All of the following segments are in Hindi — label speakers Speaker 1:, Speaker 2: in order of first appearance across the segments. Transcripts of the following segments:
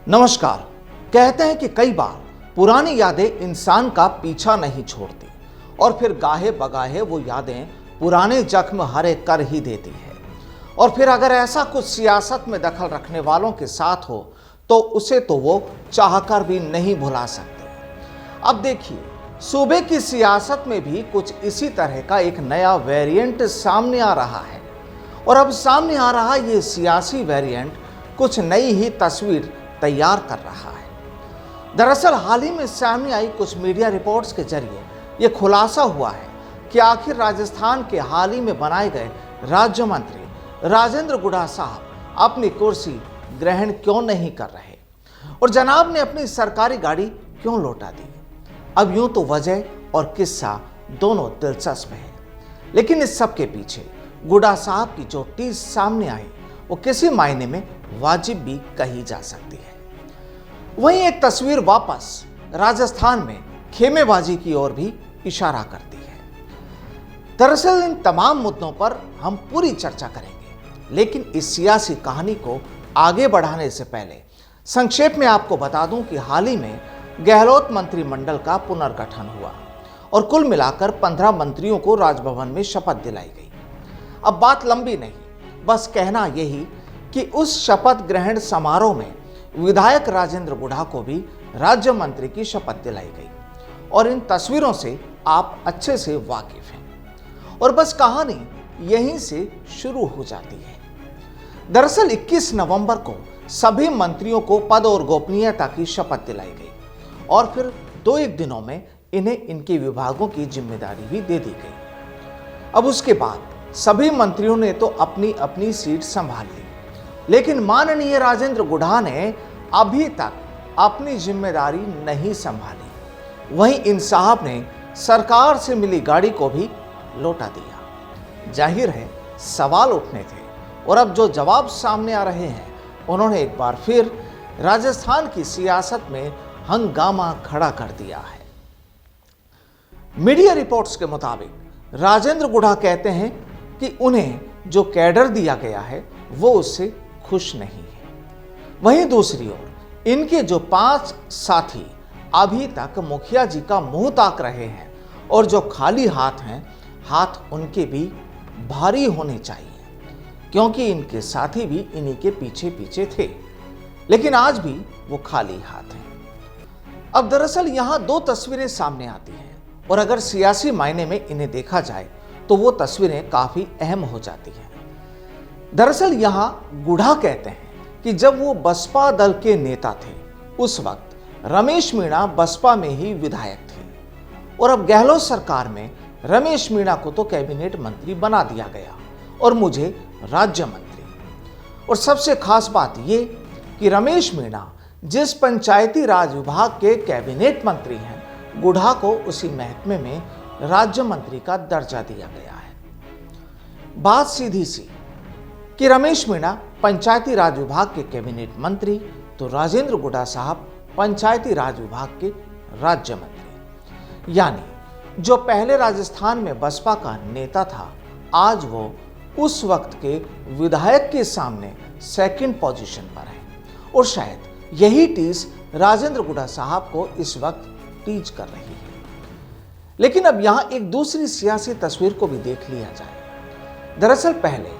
Speaker 1: नमस्कार। कहते हैं कि कई बार पुरानी यादें इंसान का पीछा नहीं छोड़ती और फिर गाहे बगाहे वो यादें पुराने जख्म हरे कर ही देती है। और फिर अगर ऐसा कुछ सियासत में दखल रखने वालों के साथ हो तो उसे तो वो चाहकर भी नहीं भुला सकते। अब देखिए, सूबे की सियासत में भी कुछ इसी तरह का एक नया वेरिएंट सामने आ रहा है। और अब सामने आ रहा ये सियासी वेरिएंट कुछ नई ही तस्वीर तैयार कर रहा है। दरअसल हाल ही में सामने आई कुछ मीडिया रिपोर्ट्स के जरिए यह खुलासा हुआ है कि आखिर राजस्थान के हाल ही में बनाए गए राज्य मंत्री राजेंद्र गुढ़ा साहब अपनी कुर्सी ग्रहण क्यों नहीं कर रहे और जनाब ने अपनी सरकारी गाड़ी क्यों लौटा दी। अब यूं तो वजह और किस्सा दोनों दिलचस्प है, लेकिन इस सब के पीछे गुढ़ा साहब की जो टीज सामने आई वो किसी मायने में वाजिब भी कही जा सकती है। वहीं एक तस्वीर वापस राजस्थान में खेमेबाजी की ओर भी इशारा करती है। दरअसल इन तमाम मुद्दों पर हम पूरी चर्चा करेंगे, लेकिन इस सियासी कहानी को आगे बढ़ाने से पहले संक्षेप में आपको बता दूं कि हाल ही में गहलोत मंत्रिमंडल का पुनर्गठन हुआ और कुल मिलाकर 15 मंत्रियों को राजभवन में शपथ दिलाई गई। अब बात लंबी नहीं, बस कहना यही कि उस शपथ ग्रहण समारोह में विधायक राजेंद्र गुढ़ा को भी राज्य मंत्री की शपथ दिलाई गई और इन तस्वीरों से आप अच्छे से वाकिफ हैं। और बस कहानी यहीं से शुरू हो जाती है। दरअसल 21 नवंबर को सभी मंत्रियों को पद और गोपनीयता की शपथ दिलाई गई और फिर 2-1 दिनों में इन्हें इनके विभागों की जिम्मेदारी भी दे दी गई। अब उसके बाद सभी मंत्रियों ने तो अपनी अपनी सीट संभाल ली, लेकिन माननीय राजेंद्र गुढ़ा ने अभी तक अपनी जिम्मेदारी नहीं संभाली। वहीं इन साहब ने सरकार से मिली गाड़ी को भी लौटा दिया। जाहिर है सवाल उठने थे और अब जो जवाब सामने आ रहे हैं उन्होंने एक बार फिर राजस्थान की सियासत में हंगामा खड़ा कर दिया है। मीडिया रिपोर्ट्स के मुताबिक राजेंद्र गुढ़ा कहते हैं कि उन्हें जो कैडर दिया गया है वो उससे खुश नहीं है। वहीं दूसरी ओर इनके जो 5 साथी अभी तक मुखिया जी का मुंह ताक रहे हैं और जो खाली हाथ हैं, हाथ उनके भी भारी होने चाहिए, क्योंकि इनके साथी भी इन्हीं के पीछे पीछे थे, लेकिन आज भी वो खाली हाथ हैं। अब दरअसल यहां 2 तस्वीरें सामने आती हैं और अगर सियासी मायने में इन्हें देखा जाए तो वो तस्वीरें काफी अहम हो जाती हैं। दरअसल यहां गुढ़ा कहते हैं कि जब वो बसपा दल के नेता थे उस वक्त रमेश मीणा बसपा में ही विधायक थे और अब गहलोत सरकार में रमेश मीणा को तो कैबिनेट मंत्री बना दिया गया और मुझे राज्य मंत्री। और सबसे खास बात ये कि रमेश मीणा जिस पंचायती राज विभाग के कैबिनेट मंत्री हैं, गुढ़ा को उसी महकमे में राज्य मंत्री का दर्जा दिया गया है। बात सीधी सी कि रमेश मीणा पंचायती राज विभाग के कैबिनेट मंत्री तो राजेंद्र गुढ़ा साहब पंचायती राज विभाग के राज्य मंत्री। यानी जो पहले राजस्थान में बसपा का नेता था, आज वो उस वक्त के विधायक के सामने सेकंड पोजीशन पर है और शायद यही टीज राजेंद्र गुढ़ा साहब को इस वक्त टीज कर रही है। लेकिन अब यहां एक दूसरी सियासी तस्वीर को भी देख लिया जाए। दरअसल पहले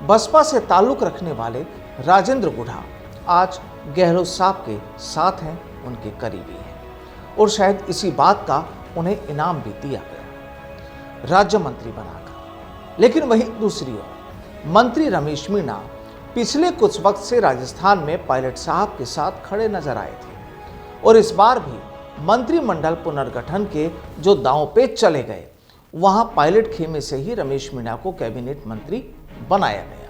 Speaker 1: बसपा से ताल्लुक रखने वाले राजेंद्र गुढ़ा आज गहलोत साहब के साथ हैं, उनके करीबी हैं और शायद इसी बात का उन्हें इनाम भी दिया गया राज्य मंत्री बनाकर। लेकिन वहीं दूसरी ओर मंत्री रमेश मीणा पिछले कुछ वक्त से राजस्थान में पायलट साहब के साथ खड़े नजर आए थे और इस बार भी मंत्रिमंडल पुनर्गठन के जो दांव पेच चले गए, वहां पायलट खेमे से ही रमेश मीणा को कैबिनेट मंत्री बनाया गया।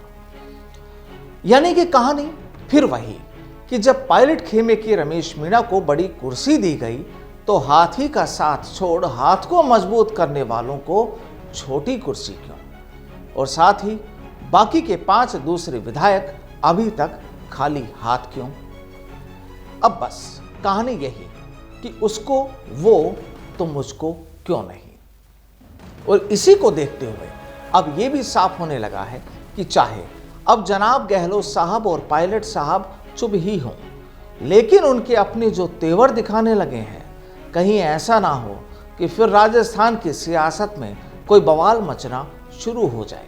Speaker 1: यानी कि कहानी फिर वही कि जब पायलट खेमे के रमेश मीणा को बड़ी कुर्सी दी गई तो हाथी का साथ छोड़ हाथ को मजबूत करने वालों को छोटी कुर्सी क्यों, और साथ ही बाकी के 5 दूसरे विधायक अभी तक खाली हाथ क्यों। अब बस कहानी यही कि उसको वो तो मुझको क्यों नहीं। और इसी को देखते हुए अब ये भी साफ होने लगा है कि चाहे अब जनाब गहलोत साहब और पायलट साहब चुप ही हों, लेकिन उनके अपने जो तेवर दिखाने लगे हैं, कहीं ऐसा ना हो कि फिर राजस्थान की सियासत में कोई बवाल मचना शुरू हो जाए।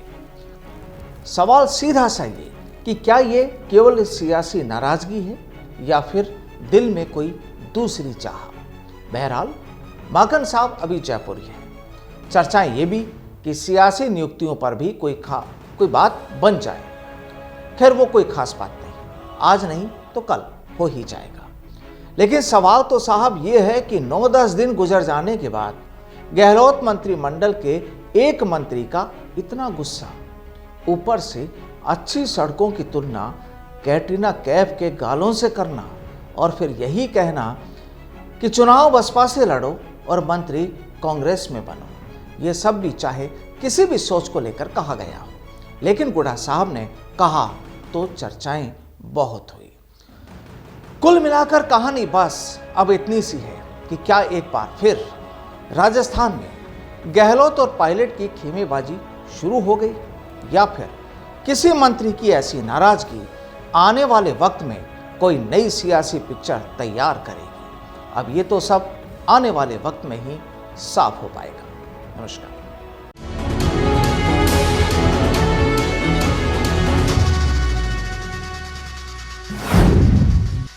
Speaker 1: सवाल सीधा सा ये कि क्या ये केवल सियासी नाराजगी है या फिर दिल में कोई दूसरी चाह। बहरहाल माखन साहब अभी जयपुरी हैं। चर्चाएं ये भी कि सियासी नियुक्तियों पर भी कोई बात बन जाए। खैर वो कोई खास बात नहीं, आज नहीं तो कल हो ही जाएगा। लेकिन सवाल तो साहब ये है कि 9-10 दिन गुजर जाने के बाद गहलोत मंत्रिमंडल के एक मंत्री का इतना गुस्सा, ऊपर से अच्छी सड़कों की तुलना कैटरीना कैफ के गालों से करना और फिर यही कहना कि चुनाव बसपा से लड़ो और मंत्री कांग्रेस में बनो, ये सब भी चाहे किसी भी सोच को लेकर कहा गया हो, लेकिन गुढ़ा साहब ने कहा तो चर्चाएं बहुत हुई। कुल मिलाकर कहानी बस अब इतनी सी है कि क्या एक बार फिर राजस्थान में गहलोत और पायलट की खेमेबाजी शुरू हो गई या फिर किसी मंत्री की ऐसी नाराजगी आने वाले वक्त में कोई नई सियासी पिक्चर तैयार करेगी। अब ये तो सब आने वाले वक्त में ही साफ हो पाएगा। नमस्कार।